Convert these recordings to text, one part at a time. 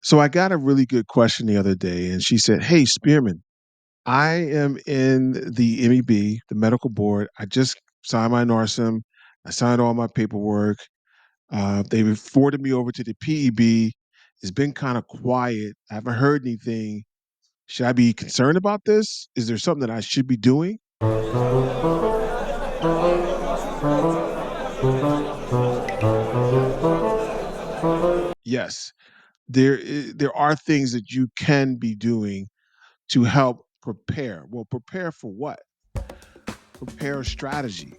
So I got a really good question the other day, and she said, "Hey, Spearman, I am in the MEB, the medical board. I just signed my NARSIM. I signed all my paperwork. They forwarded me over to the PEB. It's been kind of quiet. I haven't heard anything. Should I be concerned about this? Is there something that I should be doing?" Yes, there are things that you can be doing to help prepare. Well, prepare for what? Prepare a strategy,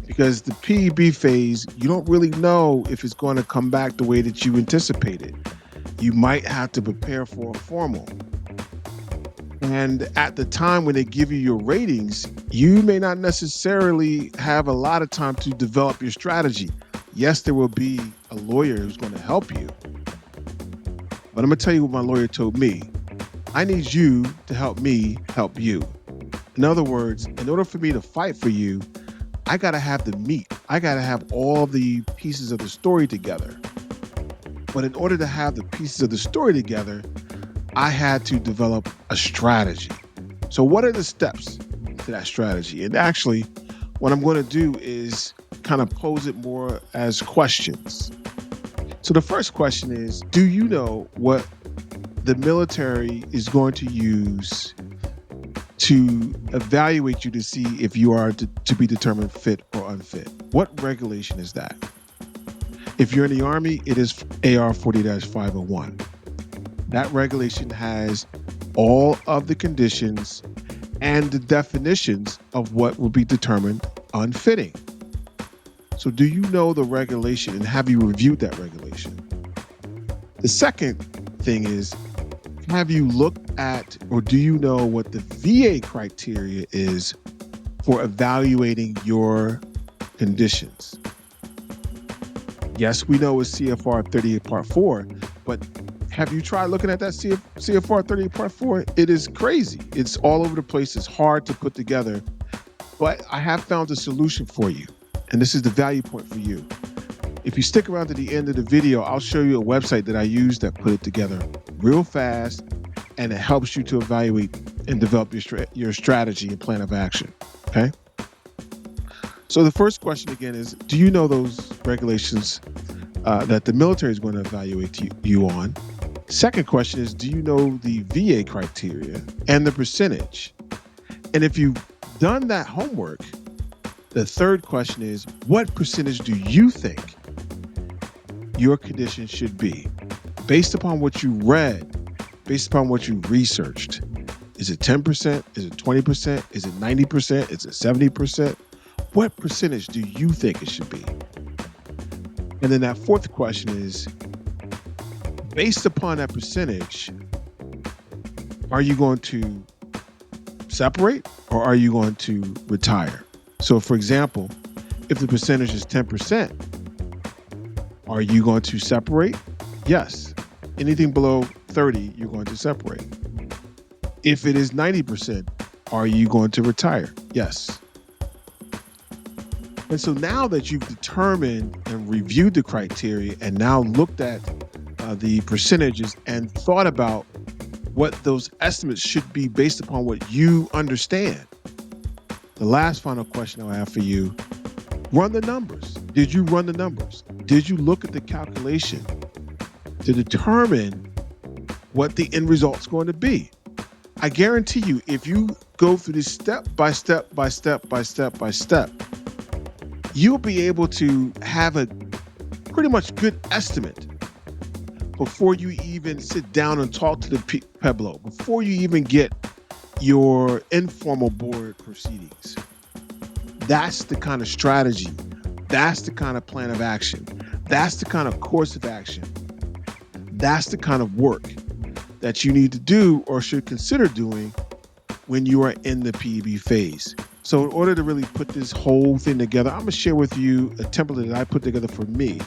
because the PEB phase, you don't really know if it's going to come back the way that you anticipated. You might have to prepare for a formal. And at the time when they give you your ratings, you may not necessarily have a lot of time to develop your strategy. Yes, there will be a lawyer who's going to help you. But I'm going to tell you what my lawyer told me. I need you to help me help you. In other words, in order for me to fight for you, I got to have the meat. I got to have all the pieces of the story together. But in order to have the pieces of the story together, I had to develop a strategy. So what are the steps to that strategy? And actually, what I'm going to do is kind of pose it more as questions. So the first question is, do you know what the military is going to use to evaluate you to see if you are to be determined fit or unfit? What regulation is that? If you're in the Army, it is AR 40-501. That regulation has all of the conditions and the definitions of what will be determined unfitting. So do you know the regulation, and have you reviewed that regulation? The second thing is, have you looked at, or do you know what the VA criteria is for evaluating your conditions? Yes, we know it's CFR 38 Part 4, but have you tried looking at that CFR 38 Part 4? It is crazy. It's all over the place. It's hard to put together, but I have found a solution for you. And this is the value point for you. If you stick around to the end of the video, I'll show you a website that I use that put it together real fast, and it helps you to evaluate and develop your strategy and plan of action, okay? So the first question again is, do you know those regulations that the military is going to evaluate you on? Second question is, do you know the VA criteria and the percentage? And if you've done that homework, the third question is, what percentage do you think your condition should be? Based upon what you read, based upon what you researched. Is it 10%? Is it 20%? Is it 90%? Is it 70%? What percentage do you think it should be? And then that fourth question is, based upon that percentage, are you going to separate or are you going to retire? So for example, if the percentage is 10%, are you going to separate? Yes. Anything below 30, you're going to separate. If it is 90%, are you going to retire? Yes. And so now that you've determined and reviewed the criteria and now looked at the percentages and thought about what those estimates should be based upon what you understand, the last final question I have for you, run the numbers. Did you run the numbers? Did you look at the calculation to determine what the end result's going to be? I guarantee you, if you go through this step by step by step by step by step, you'll be able to have a pretty much good estimate before you even sit down and talk to the PEBLO, before you even get your informal board proceedings. That's the kind of strategy. That's the kind of plan of action. That's the kind of course of action. That's the kind of work that you need to do or should consider doing when you are in the PEB phase. So in order to really put this whole thing together, I'm going to share with you a template that I put together for me